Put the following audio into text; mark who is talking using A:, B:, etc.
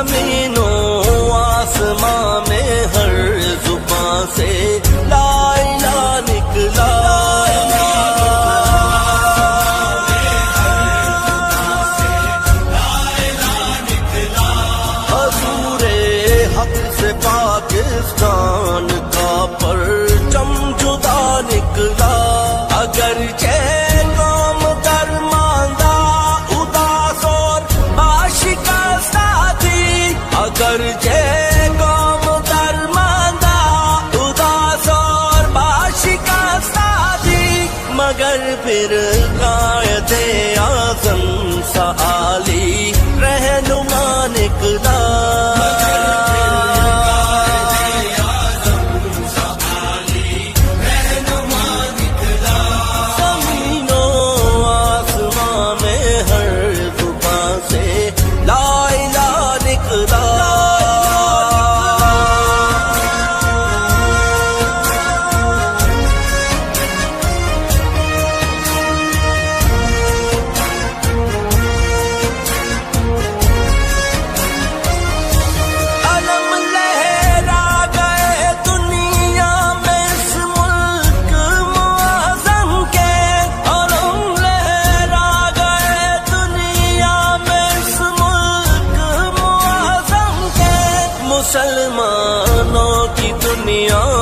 A: زمینوں آسماں میں ہر زبان سے لا الہ نکلا، حضور حق سے پاکستان کا پرچم جدا نکلا، اگرچہ قوم درماندہ اداس اور آشکستہ تھی، اگرچہ قوم درماندہ اداس اور آشکستہ تھی، مگر پھر قائد اعظم سا عالی رہنما نکلا، مسلمانوں کی دنیا